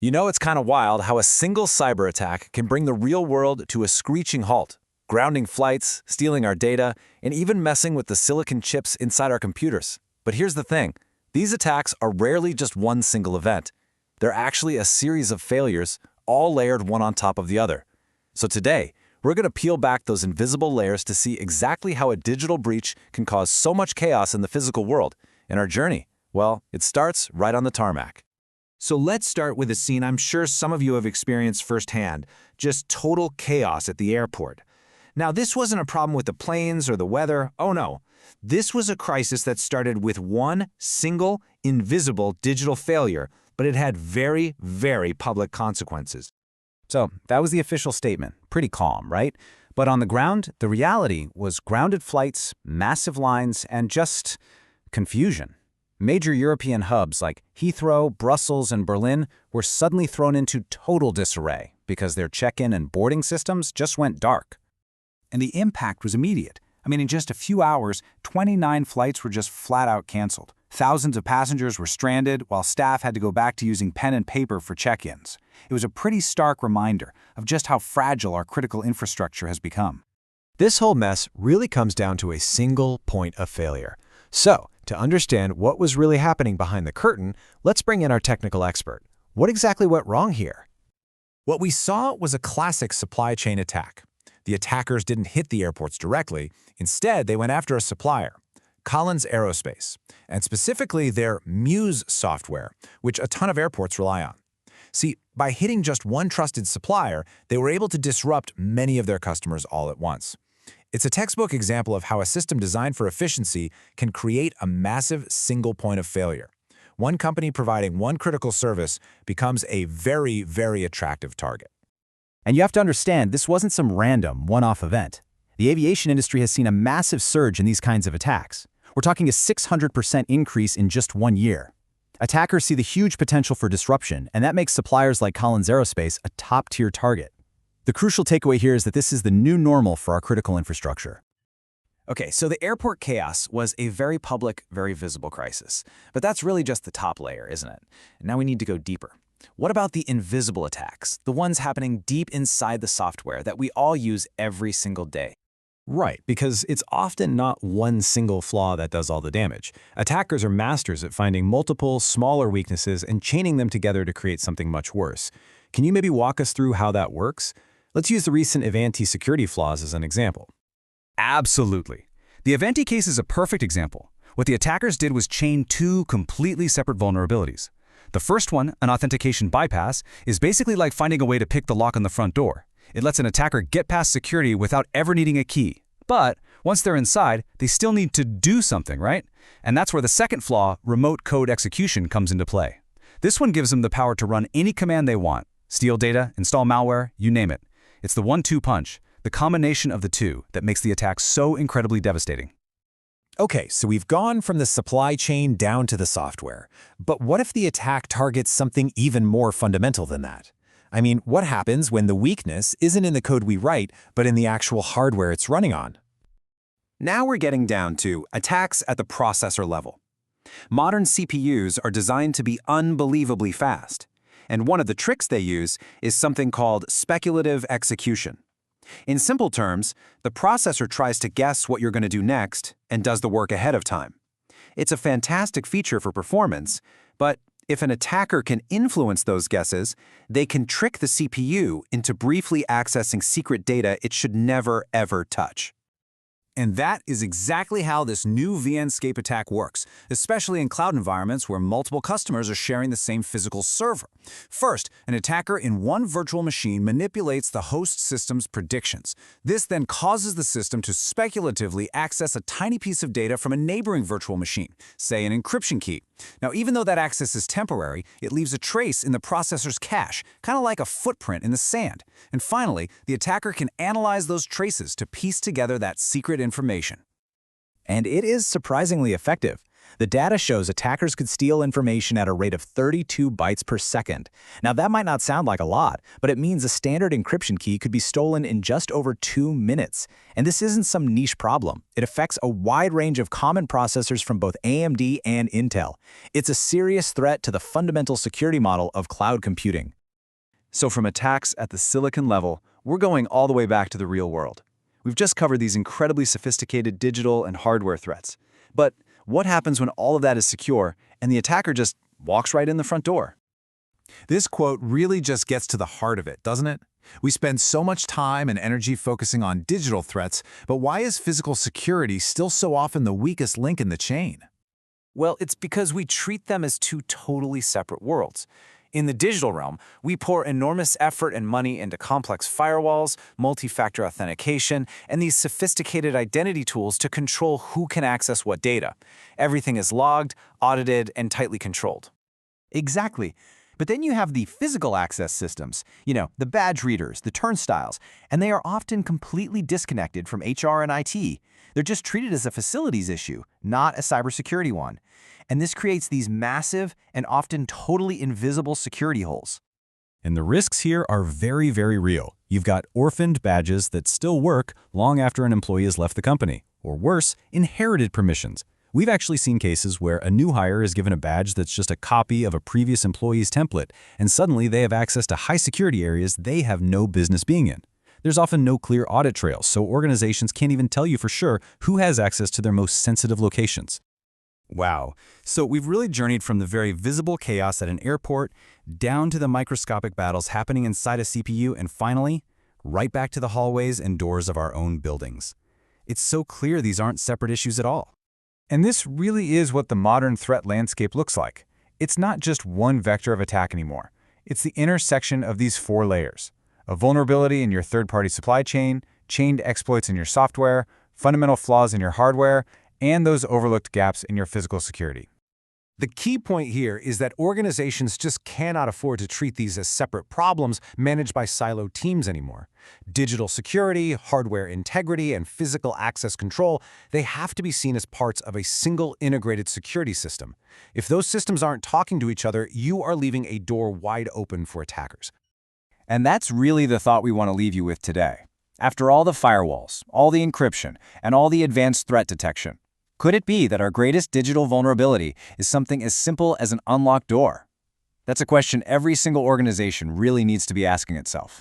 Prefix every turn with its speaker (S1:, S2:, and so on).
S1: You know, it's kind of wild how a single cyber attack can bring the real world to a screeching halt, grounding flights, stealing our data, and even messing with the silicon chips inside our computers. But here's the thing. These attacks are rarely just one single event. They're actually a series of failures, all layered one on top of the other. So today, we're going to peel back those invisible layers to see exactly how a digital breach can cause so much chaos in the physical world. And our journey, well, it starts right on the tarmac.
S2: So let's start with a scene I'm sure some of you have experienced firsthand, just total chaos at the airport. Now, this wasn't a problem with the planes or the weather. Oh no. This was a crisis that started with one single, invisible digital failure, but it had very, very public consequences.
S3: So that was the official statement. Pretty calm, right? But on the ground, the reality was grounded flights, massive lines, and just confusion. Major European hubs like Heathrow, Brussels, and Berlin were suddenly thrown into total disarray because their check-in and boarding systems just went dark.
S4: And the impact was immediate. I mean, in just a few hours, 29 flights were just flat-out canceled. Thousands of passengers were stranded, while staff had to go back to using pen and paper for check-ins. It was a pretty stark reminder of just how fragile our critical infrastructure has become.
S5: This whole mess really comes down to a single point of failure. So, to understand what was really happening behind the curtain, let's bring in our technical expert. What exactly went wrong here?
S1: What we saw was a classic supply chain attack. The attackers didn't hit the airports directly. Instead, they went after a supplier, Collins Aerospace, and specifically their Muse software, which a ton of airports rely on. See, by hitting just one trusted supplier, they were able to disrupt many of their customers all at once. It's a textbook example of how a system designed for efficiency can create a massive single point of failure. One company providing one critical service becomes a very, very attractive target.
S3: And you have to understand, this wasn't some random, one-off event. The aviation industry has seen a massive surge in these kinds of attacks. We're talking a 600% increase in just 1 year. Attackers see the huge potential for disruption, and that makes suppliers like Collins Aerospace a top-tier target. The crucial takeaway here is that this is the new normal for our critical infrastructure.
S6: Okay, so the airport chaos was a very public, very visible crisis. But that's really just the top layer, isn't it? Now we need to go deeper. What about the invisible attacks, the ones happening deep inside the software that we all use every single day?
S5: Right, because it's often not one single flaw that does all the damage. Attackers are masters at finding multiple, smaller weaknesses and chaining them together to create something much worse. Can you maybe walk us through how that works? Let's use the recent Ivanti security flaws as an example.
S4: Absolutely. The Ivanti case is a perfect example. What the attackers did was chain two completely separate vulnerabilities. The first one, an authentication bypass, is basically like finding a way to pick the lock on the front door. It lets an attacker get past security without ever needing a key. But once they're inside, they still need to do something, right? And that's where the second flaw, remote code execution, comes into play. This one gives them the power to run any command they want. Steal data, install malware, you name it. It's the 1-2 punch, the combination of the two, that makes the attack so incredibly devastating.
S1: Okay, so we've gone from the supply chain down to the software. But what if the attack targets something even more fundamental than that? I mean, what happens when the weakness isn't in the code we write, but in the actual hardware it's running on?
S7: Now we're getting down to attacks at the processor level. Modern CPUs are designed to be unbelievably fast, and one of the tricks they use is something called speculative execution. In simple terms, the processor tries to guess what you're going to do next and does the work ahead of time. It's a fantastic feature for performance, but if an attacker can influence those guesses, they can trick the CPU into briefly accessing secret data it should never, ever touch.
S2: And that is exactly how this new VMScape attack works, especially in cloud environments where multiple customers are sharing the same physical server. First, an attacker in one virtual machine manipulates the host system's predictions. This then causes the system to speculatively access a tiny piece of data from a neighboring virtual machine, say an encryption key. Now, even though that access is temporary, it leaves a trace in the processor's cache, kind of like a footprint in the sand. And finally, the attacker can analyze those traces to piece together that secret information.
S3: And it is surprisingly effective. The data shows attackers could steal information at a rate of 32 bytes per second. Now, that might not sound like a lot, but it means a standard encryption key could be stolen in just over 2 minutes. And this isn't some niche problem. It affects a wide range of common processors from both AMD and Intel. It's a serious threat to the fundamental security model of cloud computing.
S2: So from attacks at the silicon level, we're going all the way back to the real world. We've just covered these incredibly sophisticated digital and hardware threats. But what happens when all of that is secure and the attacker just walks right in the front door?
S1: This quote really just gets to the heart of it, doesn't it? We spend so much time and energy focusing on digital threats, but why is physical security still so often the weakest link in the chain?
S6: Well, it's because we treat them as two totally separate worlds. In the digital realm, we pour enormous effort and money into complex firewalls, multi-factor authentication, and these sophisticated identity tools to control who can access what data. Everything is logged, audited, and tightly controlled.
S3: Exactly. But then you have the physical access systems, the badge readers, the turnstiles, and they are often completely disconnected from HR and IT. They're just treated as a facilities issue, not a cybersecurity one. And this creates these massive and often totally invisible security holes.
S4: And the risks here are very, very real. You've got orphaned badges that still work long after an employee has left the company. Or worse, inherited permissions. We've actually seen cases where a new hire is given a badge that's just a copy of a previous employee's template, and suddenly they have access to high-security areas they have no business being in. There's often no clear audit trail, so organizations can't even tell you for sure who has access to their most sensitive locations. Wow. So we've really journeyed from the very visible chaos at an airport down to the microscopic battles happening inside a CPU and finally, right back to the hallways and doors of our own buildings. It's so clear these aren't separate issues at all.
S1: And this really is what the modern threat landscape looks like. It's not just one vector of attack anymore. It's the intersection of these 4 layers. A vulnerability in your third-party supply chain, chained exploits in your software, fundamental flaws in your hardware, and those overlooked gaps in your physical security. The key point here is that organizations just cannot afford to treat these as separate problems managed by siloed teams anymore. Digital security, hardware integrity, and physical access control, they have to be seen as parts of a single integrated security system. If those systems aren't talking to each other, you are leaving a door wide open for attackers.
S2: And that's really the thought we want to leave you with today. After all the firewalls, all the encryption, and all the advanced threat detection, could it be that our greatest digital vulnerability is something as simple as an unlocked door? That's a question every single organization really needs to be asking itself.